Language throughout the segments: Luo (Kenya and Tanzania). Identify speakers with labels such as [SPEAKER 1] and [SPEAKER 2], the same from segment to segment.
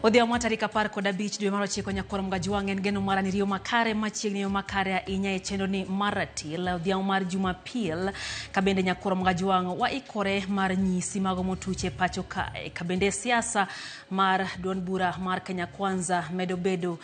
[SPEAKER 1] Odhiambo matarika par koda beach dwe mar 9 nyakoro mga juangen geno mara ni rio makare machiegni makare inya e chendo ni maratil odhiambo mar Jumapil kabende nyakoro mga juang wa ikore mar nyisi mago motuche pacho kae kabende siasa mar duond bura mar Kenya Kwanza medo bedo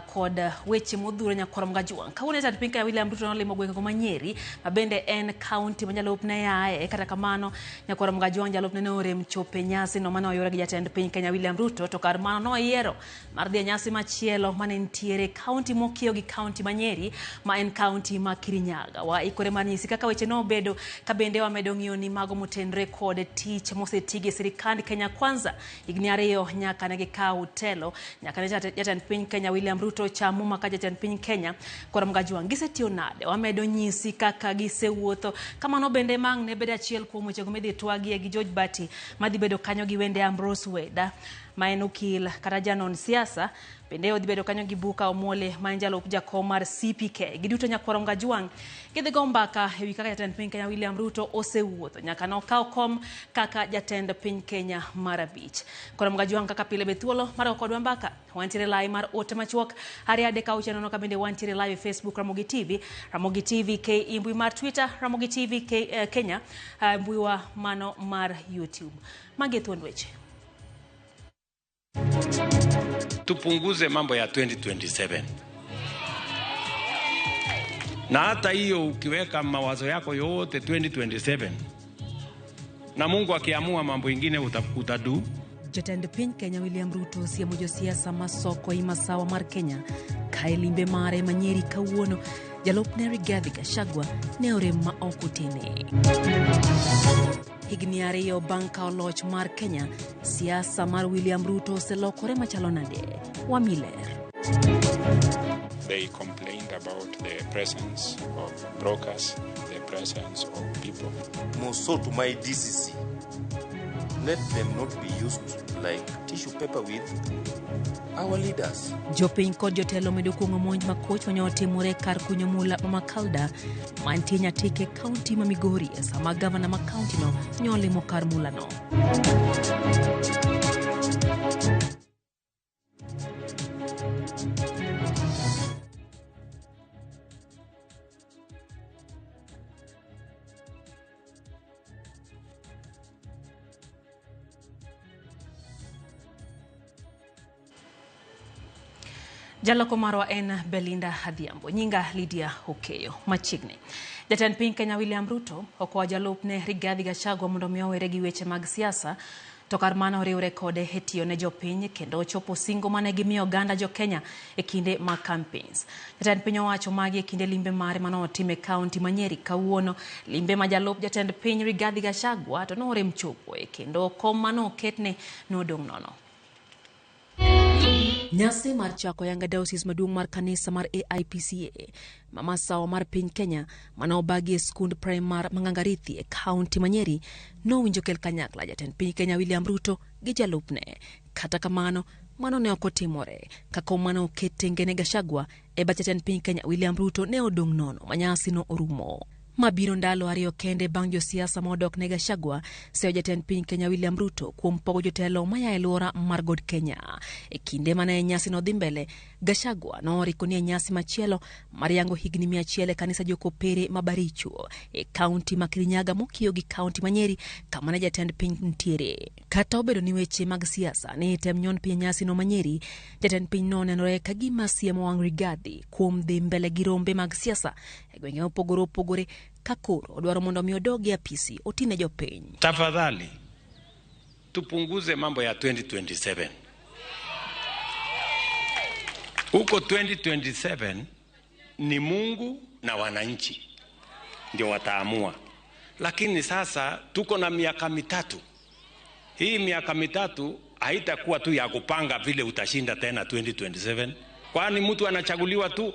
[SPEAKER 1] kod weche modhuro nyakoro mga juang kawune tad pinka William Ruto nolimo gwenge ko Manyeri kabende en county manyalopne yae kata kamano nyakoro mga juang jalopne ne orem chope nyasi no mano yore gi jatend piny Kenya William Ruto to kar mano no yiero mar dhi nyasi machielo manentiere county mokio gi county Manyeri ma en county ma Kirinyaga wa ikore mar nyisi kaka weche no bedo kabende wa medo ng'iyo ni mago motenre kod tich mosetigi sirikand Kenya Kwanza igni ariyo nyaka ne gikaw telo nyaka ne jatend piny Kenya William Ruto chamu maka jatend piny Kenya kora mga juang gisetio nade wa medo nyisi kaka gisewuotho kamano bende mang ne bedo achiel kuom weche go medhi twagi gi George Bati madhi bedo kanyo gi wende Ambrose Weda maen okil kata janon siasa bende odhi bedo kanyo gi Buka Omole manjalo jakom mar CPK giduto nyakoro mga juang gidhi go mbaka ewi kaka jatend piny Kenya William Ruto osewuotho nyaka no kaw kom kaka jatend piny Kenya mar abich koro mga juang kaka pile bethuolo mar kodwa mbaka wantiere live mar ote machuok hari ade ka ucheno no kabende wantiere live Facebook Ramogi TV K imbui mar Twitter Ramogi TV K Kenya imbui wa mano mar YouTube magethuond weche.
[SPEAKER 2] Tupunguze mambo ya 2027. Na hata hiyo ukiweka mawazo yako yote 2027. Na Mungu akiamua mambo ingine utadu.
[SPEAKER 1] Jatend piny Kenya William Ruto siemo jo siasa masoko imasawa mar Kenya kaelimbe mare Manyeri kawuono jalopne Rigathi Gachagua ne orem ma okotene. Higni ariyo bang' kao loch mar Kenya siasa mar William Ruto oselokore machalo nade wamiler.
[SPEAKER 3] They complained about the presence of brokers, the presence of people.
[SPEAKER 4] So to my DCC, let them not be used like tissue paper with our leaders.
[SPEAKER 1] Jopiny kod jotelo medo kuongo monj makoch wanyotimore kar kunyo mula Makalda mantie Nyatike county ma Migori sama gavana ma county no nyolimo kar mula no. Jaloko marwa en Belinda Adhiambo nyinga Lydia Okeyo machiegni. Jatend piny Kenya William Ruto okwa jalopne Rigathi Gachagua mondo mi owere gi weche mag siasa to kar mano riwre kode hetio ne jopiny kendo chopo singo mane gimiyo ganda jo Kenya e kinde ma campaigns. Jatend piny owacho magi e kinde limbe mare mano otime county Manyeri kawuono limbe ma jalop jatend piny Rigathi Gachagua to no rem chopo e kendo kom mano oketne nodong' nono. Nyasi mar chako yanga diocese maduong' mar kanisa mar AIPCA mama sawa mar piny Kenya mano bagi skund primar Mangangarithi e county Manyeri no winjo kel kanyakla jatend piny Kenya William Ruto gi jalupne kata kamano mano ne okotimore kako mano okete ngene Gachagua e bach jatend piny Kenya William Ruto ne odong' nono manyasi no orumo. Mabiro ndalo ariyo kende bang' josiasa modok ne Gachagua seyo jatend piny Kenya William Ruto kuom pogo jotelo maya e lwora mar God Kenya. E kinde mane nyasi no dhi mbele, Gachagua noriko ni nyasi machielo mar yango higni 100 e kanisa Jokopere Mabaricho e kaunti ma Kirinyaga mokiyo gi kaunti ma Nyeri kama ne jatend piny ntiere. Kata obedo ni weche mag siasa ne tem nyon piny nyasi no ma Nyeri, jatend piny no nenore ka gima siemo wang' Rigathi kuom dhi mbele gi rombe mag siasa e gwenge opogore kakoro odwaro mondo mi odogi apisi otine jopiny.
[SPEAKER 2] Tafadhali tupunguze mambo ya 2027. Huko 2027 ni Mungu na wananchi ndio wataamua. Lakini sasa tuko na miaka mitatu. Hii miaka mitatu haitakuwa tu ya kupanga vile utashinda tena 2027. Kwani mtu anachaguliwa tu,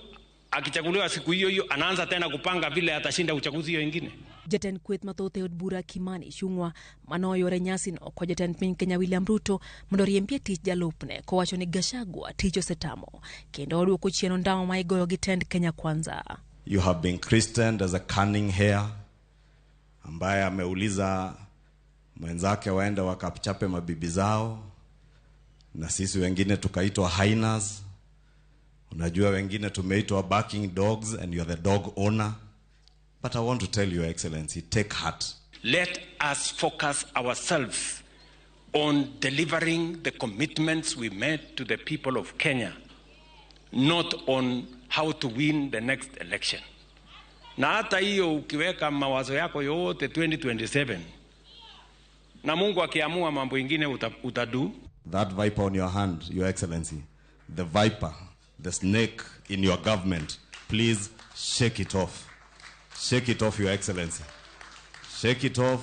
[SPEAKER 2] akichaguliwa siku hiyo hiyo anaanza tena kupanga vile atashinda uchaguzi hiyo ingine.
[SPEAKER 1] Jatend kweth mathoth od bura Kimani Ichung'wa manoyore nyasi no ko jatend piny Kenya William Ruto mondo riempie tich jalupne kowacho ni Gachagua tich osetamo kendo oduoko chien ndawa ma igoyo gi tend Kenya Kwanza.
[SPEAKER 5] You have been christened as a cunning hare ambaye ameuliza mwenzake waende wakachape mabibi zao na sisi wengine tukaitwa hyenas. Unajua wengine tumeitwa barking dogs and you're the dog owner. But I want to tell Your Excellency, take heart.
[SPEAKER 2] Let us focus ourselves on delivering the commitments we made to the people of Kenya, not on how to win the next election. Na hata hiyo ukiweka mawazo yako yote 2027, na Mungu akiamua mambo ingine utadu.
[SPEAKER 5] That viper on your hand, Your Excellency, the viper, the snake in your government, please shake it off. Shake it off, Your Excellency. Shake it off,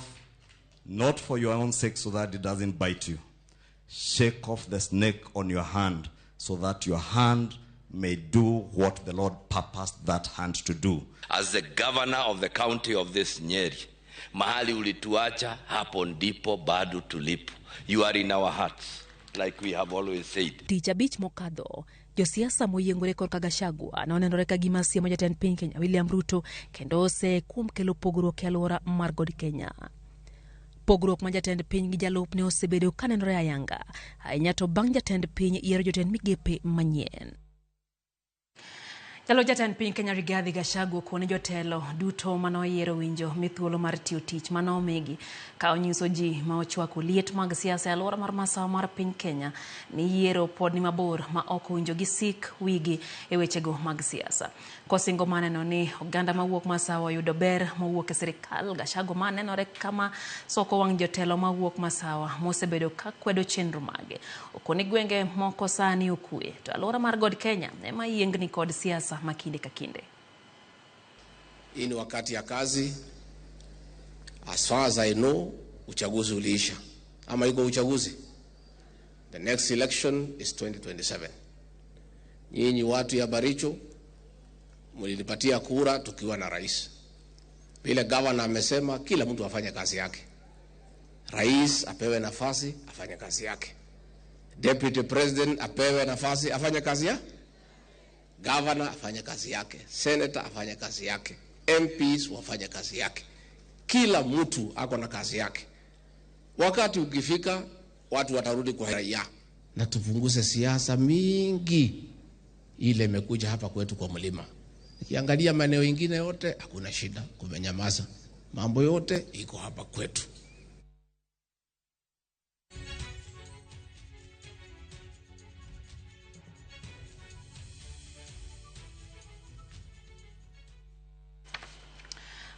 [SPEAKER 5] not for your own sake so that it doesn't bite you. Shake off the snake on your hand so that your hand may do what the Lord purposed that hand to do.
[SPEAKER 6] As the governor of the county of this Nyeri, mahali ulituacha, hapo ndipo bado tulipo. You are in our hearts, like we have always said.
[SPEAKER 1] Tich abich mokadho, josiasa moyiengore korka Gachagua nonenore ka gima siemo jatend piny Kenya William Ruto kendo ose kuom kelo pogruok e alwora mar God Kenya. Pogruok ma jatend piny gi jalupne osebedo ka nenore ayanga, ahinya to bang' jatend piny yiero jotend migepe manyien. Jalo jatend piny Kenya Rigathi Gachagua kuone jotelo duto manoyiero winjo mithuolo mar tiyo tich manomigi ka onyiso ji ma ochwako liet mag siasa e alwora mar masawa mar piny Kenya ni yiero pod ni mabor ma ok winjo gi sik wigi e wechego mag siasa. Kosingo maneno ni oganda mawuok masawa yudo ber mawuok e sirikal, Gachagua manenore kama soko wang' jotelo mawuok masawa mosebedo ka kwedo chenro mage. Okoni gwenge moko sani okue to alwora mar God Kenya ema yiengni kod siasa makinde kakinde.
[SPEAKER 7] Hii ni wakati ya kazi. As far as I know, uchaguzi uliisha. Ama iko uchaguzi? The next election is 2027. Nyinyi watu ya Baricho mlinipatia kura tukiwa na rais. Vile governor amesema kila mtu afanye kazi yake. Rais apewe nafasi afanye kazi yake. Deputy President apewe nafasi afanye kazi yake. Governor afanye kazi yake, Senator afanye kazi yake, MPs wafanye kazi yake. Kila mtu ako na kazi yake. Wakati ukifika, watu watarudi kwa raia. Na tupunguze siasa mingi ile imekuja hapa kwetu kwa mlima. Ukiangalia maeneo mengine yote hakuna shida, kumenyamaza. Mambo yote iko hapa kwetu.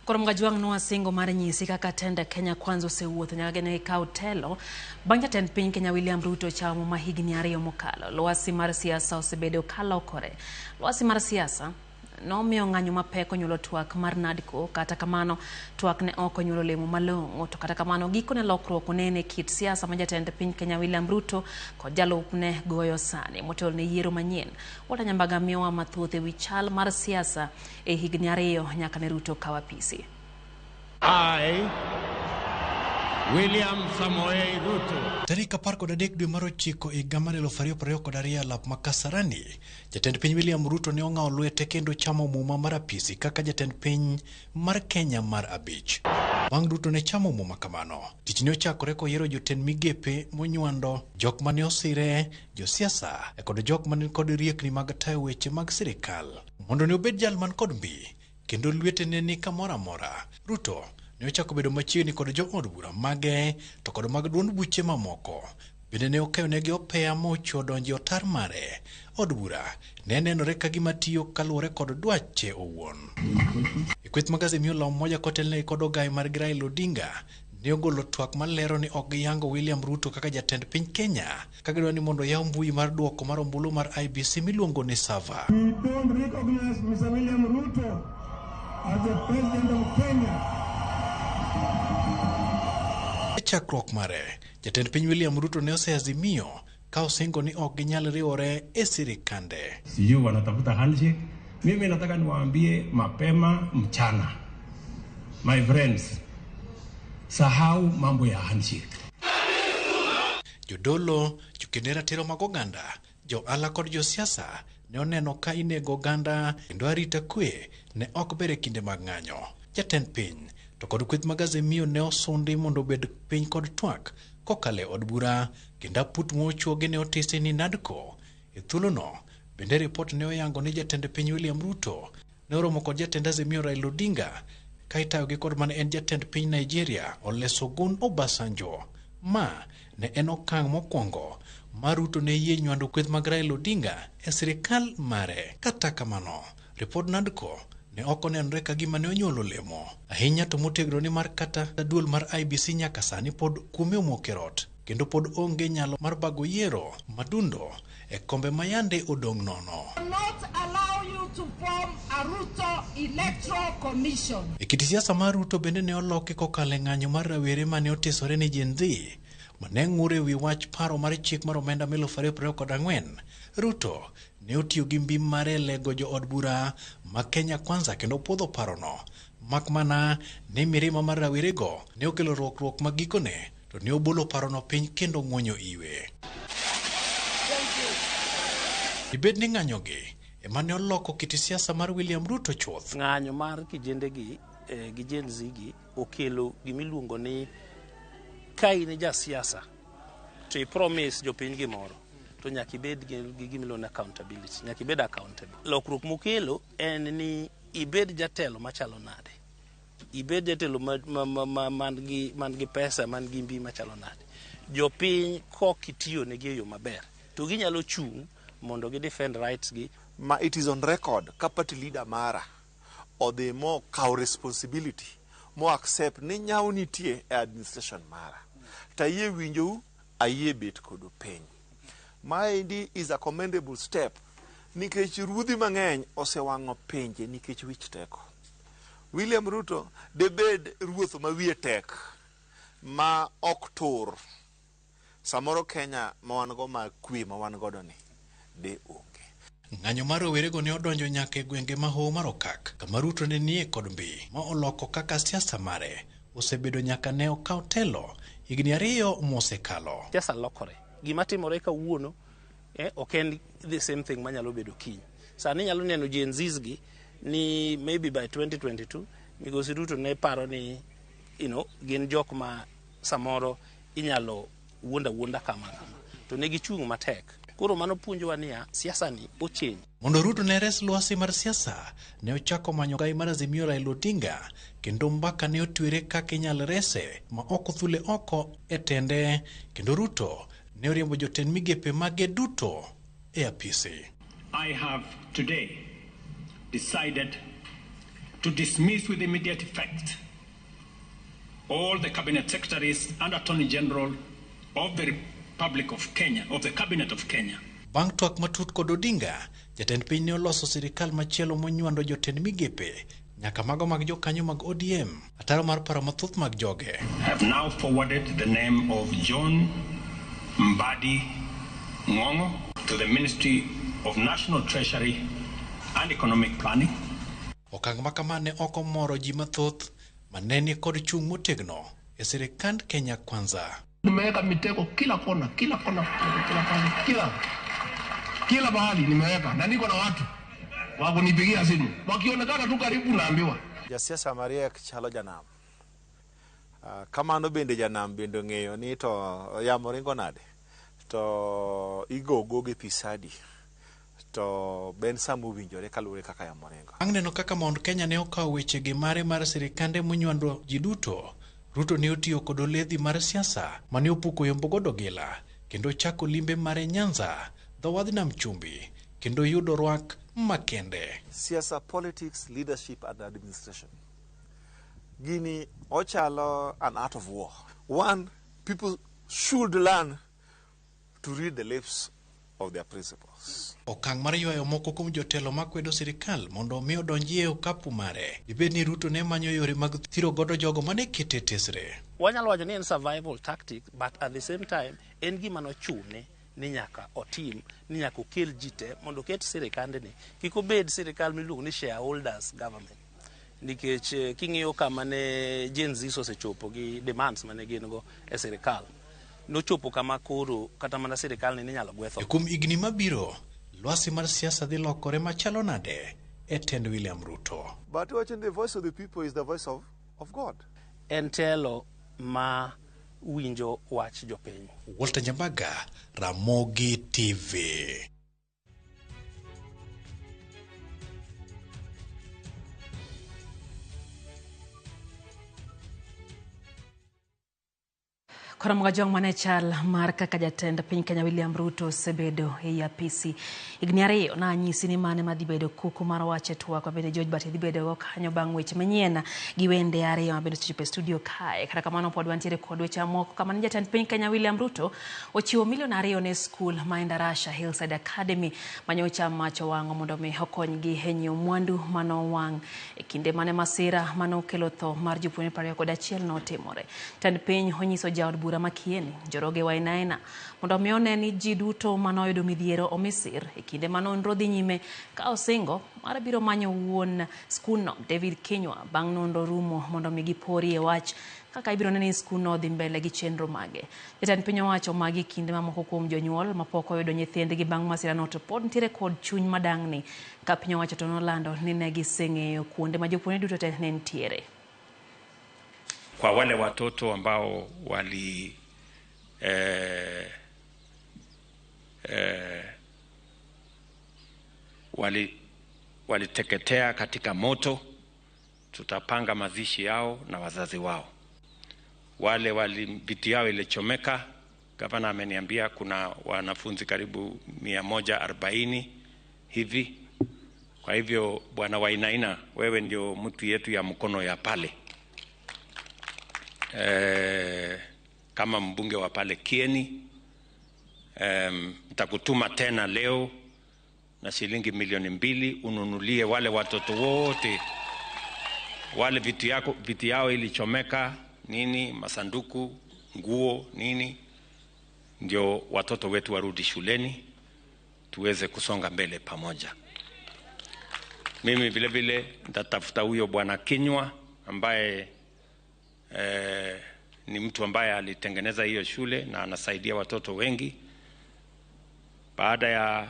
[SPEAKER 1] Korom Gajuang no asingo mar nyisi kaka tenda Kenya Kwanza osewuotho nyaka ne kaw telo bang' jatend piny Kenya William Ruto chamo ma higni 2 mokalo. Lwasi mar siasa osebedo kalokore. Lwasi mar siasa nomiyo ng'anyo mapek onyuolo twak mar NADCO, kata kamano twak ne ok onyuolo lemo malong'o. To kata kamano giko ne lokruok onene kit siasa ma jatend piny Kenya William Ruto kod jalupne goyo sani motelo ne yiero manyien. Wata Nyambaga miyowa mathoth ewi chal mar siasa e higni 2 nyaka ne Ruto kaw apisi.
[SPEAKER 8] I,
[SPEAKER 2] William Samoei Ruto.
[SPEAKER 8] Tarik 13 dwe mar 9 higa mar 2022 lap ma Kasarani, jatend piny William Ruto ne ong'awo lwete kendo chamo muma mar apisi kaka jatend piny mar Kenya mar 5. Bang' Ruto ne chamo muma kamano, tich ne ochakore koyiero jotend migepe monywando, jok mane osire, josiasa kod jok mane kod riekni mag tayo weche mag sirikal mondo ne obed jal man kod mbi kendo lwete ne ni kamora mora. Ruto ne ochako bedo machiegni kod jo od bura mage to kod mag duond buche mamoko. Bende ne okayo negi opea mocho donji otar mare. Od bura ne nenore ka gima tiyo kaluwore kod dwache owuon. Kweth magazini Law Moja kotelne kod ogai mar Raila Odinga ne ogolo twak malero ni ok giyango William Ruto kaka jatend piny Kenya ka gidwa ni mondo yaw mbui mar duoko mar ombulu mar IBC miluongo ni Sava.
[SPEAKER 9] We don't recognize Mr. William Ruto as the president of Kenya.
[SPEAKER 8] Chakruok mare, jatend piny William Ruto ne oseazimio ka osingo ni ok ginyal riwore e sirikande.
[SPEAKER 9] Sijui wanatafuta handshake. Mimi nataka niwaambie mapema mchana. My friends, sahau mambo ya handshake.
[SPEAKER 8] Jodolo, jukendera tero mag oganda, jo ala kod josiasa ne oneno ka inego oganda kendo arita kwe ne ok bere kinde mag ng'anyo. Jatend piny to kod kweth magazini ne osundi mondo obed piny kod twak kokale od bura kendo put mochuoge ne otise ni Nadco. E thuolono bende ripot ne oyango ni jatend piny William Ruto ne oromo kod jatend Azimio Raila Odinga ka itayogi kod mane en jatend piny Nigeria Olusegun Obasanjo. Ma ne en okang' mokwongo ma Ruto ne yie nywando kweth mag Raila Odinga e sirikal mare. Kata kamano, ripod Nadco ne ok onenore ka gima ne onyuolo lemo ahinya to motegno ni mar kata duol mar IBC nyaka sani pod kume omokerot kendo pod onge nyalo mar bago yiero madundo e kombe mayande odong' nono.
[SPEAKER 10] Not allow you to form a Ruto Electoral Commission.
[SPEAKER 8] E kit siasa mar Ruto bende ne oloke kokale ng'anyo mar rawere mane otesore ni Gen Z mane ng'ure wi wach paro mar chik mar omenda 2024. Ruto ne otiyo gi mbi mare lego jo od bura ma Kenya Kwanza kendo puodho parono. Makmana ne mirima mar rawerego ne okelo rwakruok ma gikone to ne obolo parono piny kendo ng'wonyo iwe. Ibed ni ng'anyogi ema ne oloko kit siasa mar William Ruto chuth.
[SPEAKER 11] Ng'anyo mar kijendegi gi Gen Z gi okelo gimiluongo ni ka in ja siasa to i promise jopiny gimoro to nyaka ibed gi gimiluongo accountability, nyaka ibed accountable. Lokruok mokelo en ni ibed jatelo machalo nade, ibed jatelo man gi pesa, man gi mbi machalo nade. Jopiny kok itiyo negi e yo maber to ginyalo chung' mondo gi defend rights gi.
[SPEAKER 12] Ma it is on record ka party leader mara odhi mo kaw responsibility mo accept ni nyao nitie e administration mara ta yie winjou ayie bet kodo piny. Maendi is a commendable step nikech ruodhi mang'eny osewang'o pinje nikech wich teko. William Ruto debed ruoth ma wiye tek ma ok tur. Samoro Kenya ma wan go ma kwe ma wan godo ni de onge.
[SPEAKER 8] Ng'anyo mar rowerego ne odonjo nyaka e gwenge ma Hoho mar Okak kama Ruto ne nie kod mbi ma oloko kaka siasa mare osebedo nyaka ne okaw telo higni 2 mosekalo.
[SPEAKER 11] Siasa lokore. Gima timore kawuono ok en the same thing manyalo bedo kiny. Sani nyalo neno Gen Zs gi ni maybe by 2022 Migosi Ruto ne paro ni gin jok ma samoro inyalo wuonda kama to ne gichung' matek. Koro mano puonjowa niya siasa ni ochenj.
[SPEAKER 8] Mondo Ruto ne res lwasi mar siasa ne ochako manyo gai mar Azimio Raila Odinga kendo mbaka ne otwere kaka inyal rese ma ok othule oko e tende kendo Ruto ne oriembo jotend migepe mage duto e apisi.
[SPEAKER 13] I have today decided to dismiss with immediate effect all the cabinet secretaries and attorney general of the Republic of Kenya, of the Cabinet of Kenya.
[SPEAKER 8] Bang' twak matut kod Odinga, jatend piny ne oloso sirikal machielo monywando jotend migepe nyaka mago mag jokanyo mag ODM ataro mar paro mathoth mag joge.
[SPEAKER 13] I have now forwarded the name of John Mbadi Ng'ong'o to the Ministry of National Treasury and Economic Planning.
[SPEAKER 8] Okang' makama ne ok omoro ji mathoth maneni kod chung' motegno e sirikand Kenya Kwanza.
[SPEAKER 9] Nimeweka mitego kila kona, kila mahali nimeweka, na niko na watu wa kunipigia simu. Wakionekana tu karibu naambiwa.
[SPEAKER 12] Jasiasa Maria Kichalo Janam. Kamano bende Janam bende ng'eyo ni to yamo ringo nade. To igogo gi pisadi. To ben samu winjore kaluwore kaka yamo ringo.
[SPEAKER 8] Ang' neno kaka Mount Kenya ne okawo wechege mare mar sirikande monywando ji duto. Ruto ne otiyo kod oledhi mar siasa mane opuko yombogo dogila kendo chako limbe mare Nyanza, dhowadh Nam Chumbi kendo yudo rwak makende.
[SPEAKER 12] Siasa, politics, leadership and administration. Gini ochalo an art of war. One, people should learn to read the lips of their principles.
[SPEAKER 8] Okang' mar ywayo moko kuom jotelo makwedo sirikal mondo mi odonji e okapu mare. Dibed ni Ruto ne manyo yore mag thiro godo jogo mane kete tesre.
[SPEAKER 11] Wanyalo wacho ni en survival tactic, but at the same time en gima nochune ni nyaka otim, ni nyaka okel jite mondo ket sirikande ni kik obed sirikal miluongo ni shareholders government. Nikech king'iyo kama ne Gen Z osechopo gi demands mane gin go e sirikal, nochopo kama koro kata mana sirikal ni nyalo gwetho.
[SPEAKER 8] Kuom igni mabiro, lwasi mar siasa dhi lokore machalo nade e tend William Ruto.
[SPEAKER 12] But watching the voice of the people is the voice of God.
[SPEAKER 11] En telo ma winjo wach jopiny.
[SPEAKER 8] Walter Nyambaga, Ramogi TV.
[SPEAKER 1] Kora mga jong manechal mar kaka jatend piny Kenya William Ruto sebedo e apisi igni ariyo na nyisi ni mane madhibedo kuku mar wache twak bende George Bati dhibedo go kanyo bang' weche manyien gi wende ariyo mabende chopo studio kae. Kata kamano pod wantiere kod weche moko kama jatend piny Kenya William Ruto ochiwo milion 2 ne skul ma Endarasha Hillside Academy manyocha macho wang'o mondo mi okonygi e nyiewo mwandu mano wang' e kinde mane masira mano kelo tho mar jopuonjre 21 notimore. Jatend piny onyiso jaod bura Makieni Njoroge Wainaina mondo mi one ni ji duto manoyudo midhiero omisir e kinde manonro dhi nyime ka osingo mar biro manyo wuon skulno David Kinyua bang' nonro rumo mondo mi gipori e wach kaka ibiro nene skulno dhi mbele gi chenro mage. Jatend piny owacho magi kinde mamoko kuom jonyuol mapok oyudo nyithindgi bang' masirano to pod nitiere kod chuny madang'ni ka piny owacho to nolando ni ne giseng'eyo kuonde ma jopuonjre duto te ne nitiere.
[SPEAKER 2] Kwa wale watoto ambao waliteketea katika moto, tutapanga mazishi yao na wazazi wao. Wale vitu yao ilichomeka, gavana ameniambia kuna wanafunzi karibu 140 hivi. Kwa hivyo Bwana Wainaina, wewe ndio mtu yetu ya mkono ya pale. Kama mbunge wa pale Kieni, nitakutuma tena leo na shilingi milioni 2 ununulie wale watoto wote wale vitu yao ilichomeka nini, masanduku, nguo nini, ndio watoto wetu warudi shuleni tuweze kusonga mbele pamoja. Mimi vile vile nitatafuta huyo Bwana Kinyua ambaye ni mtu ambaye alitengeneza hiyo shule na anasaidia watoto wengi. Baada ya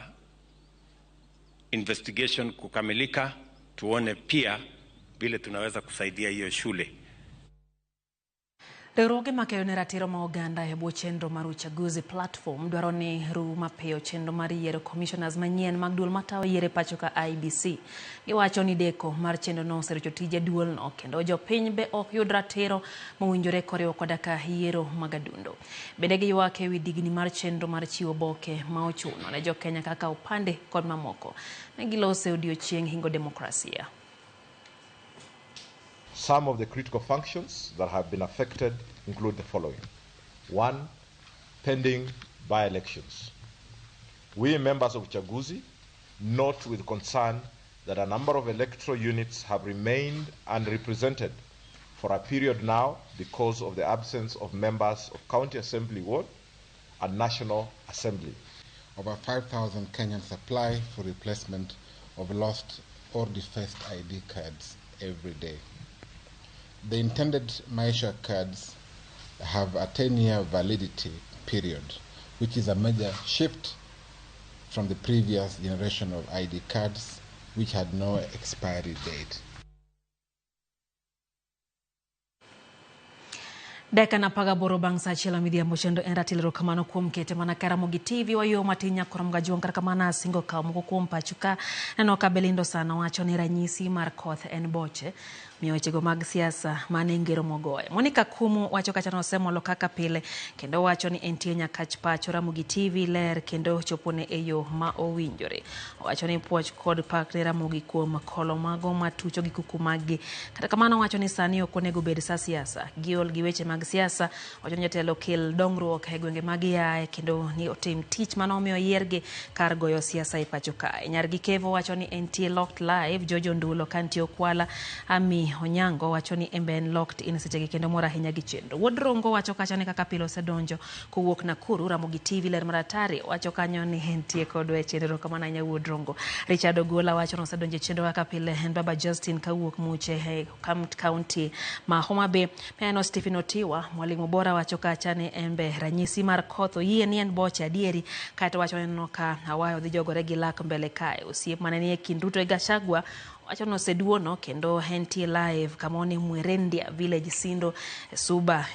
[SPEAKER 2] investigation kukamilika, tuone pia vile tunaweza kusaidia hiyo shule.
[SPEAKER 1] Riwruoge makeyo ne ratiro ma oganda e bwo chenro mar uchaguzi platform dwaro ni ru mapiyo chenro mar yiero commissioners manyien mag duol matayo yiero pacho ka IBC. Giwacho ni deko mar chenro no oserucho tije duol no kendo jopiny be ok yud ratiro mowinjore koriwo koda ka yiero magadundo. Bende giywak ewi digni mar chenro mar chiwo boke ma ochuno ne jokenya kaka upande kod mamoko. Ne gilose odiochieng' hingo demokrasia.
[SPEAKER 14] Some of the critical functions that have been affected include the following. 1, pending by-elections. We members of Uchaguzi note with concern that a number of electoral units have remained unrepresented for a period now because of the absence of members of County Assembly Ward and National Assembly.
[SPEAKER 15] Over 5,000 Kenyans apply for replacement of lost or defaced ID cards every day. The intended Maisha cards have a 10-year validity period, which is a major shift from the previous generation of ID cards, which had no expiry date.
[SPEAKER 1] Deka na paga boro bang sa chila media moshendo enratilo kamano kuom kete mana Karamogi TV wayo matinya koramga juang kamana singo ka moko kuom pachuka neno ka Belindo sana wacho ni ranyisi mar koth en boche miyochego mag siasa mane ngero mogoye. Monica Kumu wacho kacha nosemo lo kaka pile kendo wacho ni entie nyakach pacho Ramogi TV ler kendo chopone eyo ma owinjore. Wacho ni puoch kod pak Ramogi kuom kolo mago matucho gi kuku magi. Kata kamano wacho ni sani ok onego bed sa siasa. Giol gi weche mag siasa wacho ni jatelo kel dongruok e gwenge mag yae kendo ni otim tich mano omiyo yiergi kar goyo siasa e pacho kae. Nyargi Kevo wacho ni entie locked live. Jojo Ndulo kantie Okwala Ami Onyango wacho ni emben locked in sechegi kendo mora hinya gi chenro. Wodrongo wacho kacha ni kaka pilo sedonjo kuwuok Nakuru. Ramogi TV ler maratari wacho kanyo ni hentie kodwe chenro kamana nya Wodrongo. Richard Ogola wacho no sedonjo chenro kaka pile hen Baba Justin kawuok Muche he County ma Homa Bay. Peno Stephen Otiwa mwalimu bora wacho kacha ni embe ranyisi mar koth yie ni en boche adieri kato wacho no ka awayo dhi jogore gi lak mbele kae. Osiep maneni e kind Ruto e Gachagua wacho no seduono kendo hentie live kamone Mwerendia village Sindo Suba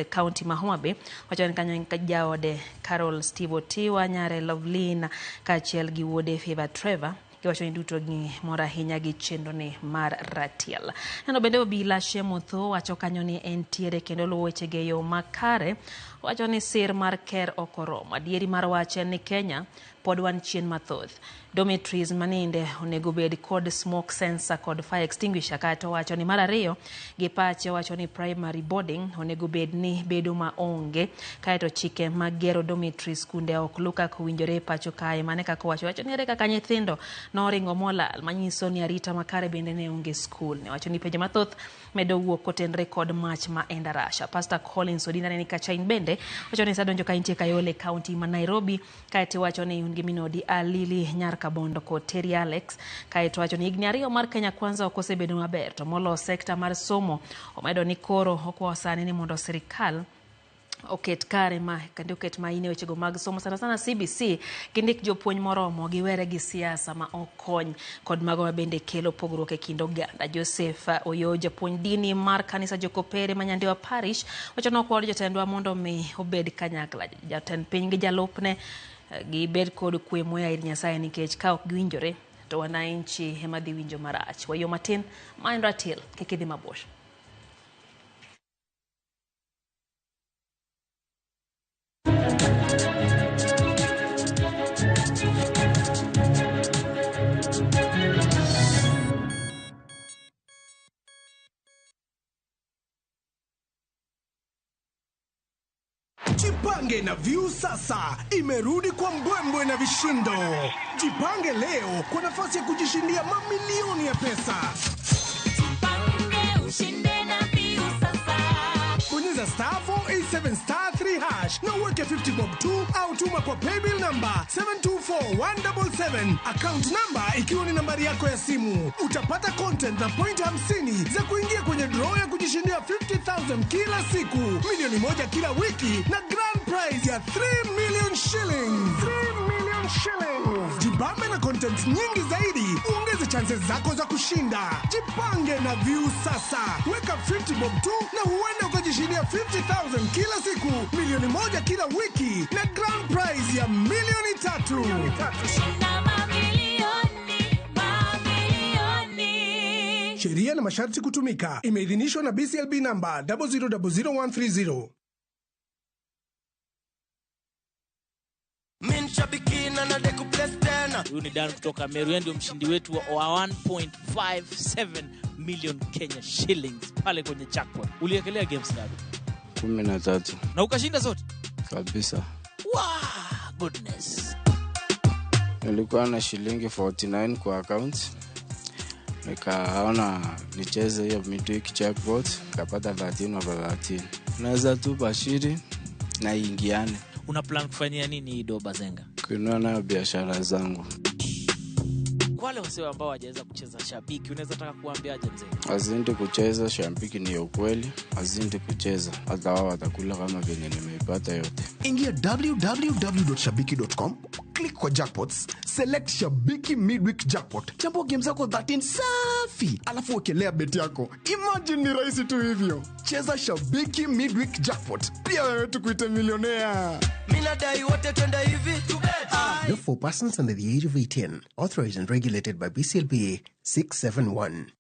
[SPEAKER 1] county ma Homa Bay. Wacho ni kanyo jaode Carol Steve Otiwa nyare Lovelina kachiel gi wuode Favor Trevor kiwacho ni duto gi mora hinya gi chendo ni mar ratiel. Neno bende obila Shemotho wacho kanyo ni entiere kendo luweche ge yo makare. Wacho ni sir mar ker okoromo. Adieri mar wache ni Kenya pod wan chien mathoth. Dormitories maninde onego bed kod smoke sensor kod fire extinguisher kato wacho ni mar ariyo gi pache wacho ni primary boarding onego bed ni bedo ma onge kaito chike magero dormitories kunde ok luka kuwinjore pacho kae mane kako wacho ni kaka nyithindo noringo molal manyiso ni arita makare bende ne onge school. Ne wacho ni peje mathoth medo wuok kotenre kod mach ma Endarasha. Pastor Collins Odinda ne kachain bende wacho ni sadonjo kaintie Kayole County ma Nairobi kaito wacho ni ungiminodi Alili Nyarka Bondo ko Terry Alex kaito wacho ni igniario mar Kenya Kwanza okosebedo maber to molo sekta mar somo omedo ni koro okwasani ni mondo serikal oket kare ma kendo oket maine wechego mag somo sana CBC kindik jopuonj moromo giwere gi siasa ma okony kod mago bende kelo pogruok e kind oganda. Joseph Oyo japuonj dini mar kanisa Jokopere Manyandewa Parish wacho no kwod jotendwa mondo mi obed kanyakla jatend piny gi jalupne gi bed kod kwe moya ir Nyasaye nikech ka ok giwinjore to wananchi ema dhi winjo marach. Wayo matin mind ratil kikidhi mabosh.
[SPEAKER 16] Jipange na View sasa imerudi kwa mbwembwe na vishindo. Jipange leo kwa nafasi ya kujishindia mamilioni ya pesa. Jipange ushinde na View sasa. Bonyeza *487*3# na uweke 50 bob tu au tuma kwa paybill number 724177. Account number ikiwa ni nambari yako ya simu. Utapata content na point 50 za kuingia kwenye draw ya kujishindia 50,000 kila siku, milioni moja kila wiki na grand prize ya 3 million shillings. 3 million shillings. Jibambe na content nyingi zaidi, uongeze chances zako za kushinda. Jipange na View sasa. Weka 50 bob tu na huenda ukajishindia 50,000 kila siku, milioni moja kila wiki na grand prize ya milioni 3. Sheria na masharti kutumika. Imeidhinishwa na BCLB number 0000130.
[SPEAKER 17] Huyu ni Dan kutoka Meru, ndio mshindi wetu wa 1.57 million Kenya shillings pale kwenye jackpot. Uliekelea games ngapi?
[SPEAKER 18] 13.
[SPEAKER 17] Na ukashinda zote?
[SPEAKER 18] Kabisa.
[SPEAKER 17] Wow, goodness.
[SPEAKER 18] Nilikuwa na shilingi 49 kwa account. Nikaona nicheze hiyo midweek jackpot, nikapata 13/13. Naweza tu bashiri na ingiane.
[SPEAKER 17] Una plan kufanyia nini Ido Bazenga?
[SPEAKER 18] Kuinua nayo biashara zangu.
[SPEAKER 17] Kwa wale wasee ambao hawajaweza kucheza shabiki, unaweza taka kuambiaje mzee?
[SPEAKER 18] Azindi kucheza shabiki ni ukweli, azindi kucheza hata wao watakula kama vyenye nimeipata yote.
[SPEAKER 16] Ingia www.shabiki.com, click kwa jackpots, select Shabiki Midweek Jackpot. Chambua game zako 13 safi, alafu wekelea bet yako. Imagine ni rahisi tu hivyo. Cheza Shabiki Midweek Jackpot. Pia wewe tukuite milionea.
[SPEAKER 19] Mina dai wote twenda hivi tu bet.
[SPEAKER 20] Not for persons under the age of 18. Authorized and regulated by BCLPA 671.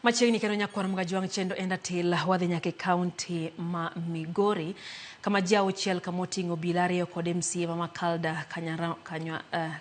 [SPEAKER 1] Machiegni kendo nyakwar mga juang chendo enda til wadhi nyake county ma Migori kama jao chiel kamotingo bilario kod MCA ma Makalda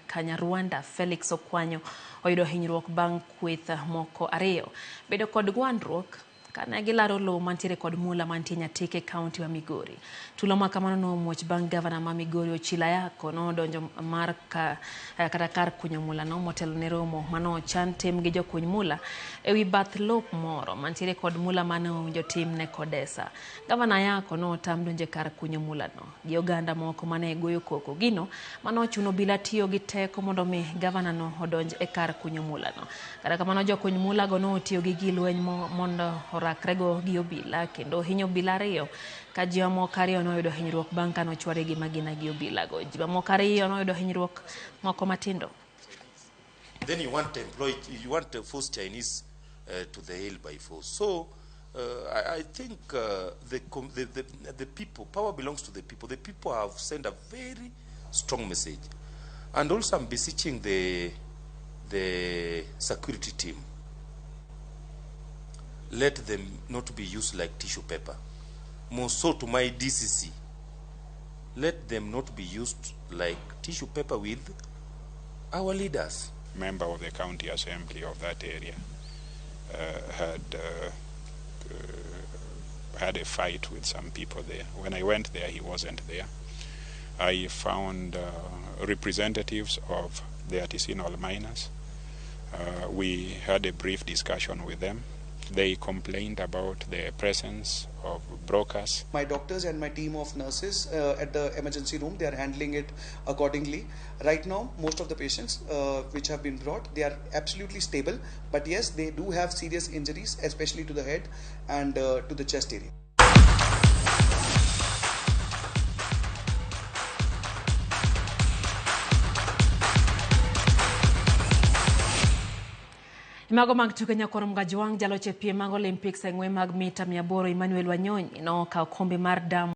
[SPEAKER 1] Kanyarwanda Felix Okwanyo oyudo hinyruok bang' kweth moko ariyo bedo kod gwandruok kana gilaro lo mantiere kod mula mantie Nyatike county wa Migori. Tulo makamano no muoch bang' governor ma Migori Ochila Yako no donjo mar katakar kunyo mula no motel ne romo mano chan tim gi jokuny mula ewi bath lop moro mantiere kod mula mano jotim ne Kodesa. Governor Yako no tam donje kar kunyo mula no. Gi oganda moko mane goyo koko gino mano chuno bila tiyo gi teko mondo mi governor no odonje e kar kunyo mula no. Kata kamano jokuny mula go no tiyo gi gilweny mondo rakrego gi obila kendo hinyo obila ariyo ka ji moko ariyo noyudo hinyruok bang' ka nochware gi magina gi obila go. Ji moko ariyo noyudo hinyruok moko matindo.
[SPEAKER 4] Then you want to force Chinese to the hill by force. So I think the people, power belongs to the people. The people have sent a very strong message, and also I'm beseeching the security team. Let them not be used like tissue paper. More so to my DCC. Let them not be used like tissue paper with our leaders.
[SPEAKER 3] Member of the county assembly of that area had a fight with some people there. When I went there, he wasn't there. I found representatives of the artisanal miners. We had a brief discussion with them. They complained about the presence of brokers.
[SPEAKER 21] My doctors and my team of nurses at the emergency room, they are handling it accordingly. Right now, most of the patients which have been brought, they are absolutely stable. But yes, they do have serious injuries, especially to the head and to the chest area.
[SPEAKER 1] Mago mag tuke nyakwar mga juang jaloche piem mag Olympics eng'we mag mita 800 Emmanuel Wanyonyi no kao kombe mar dam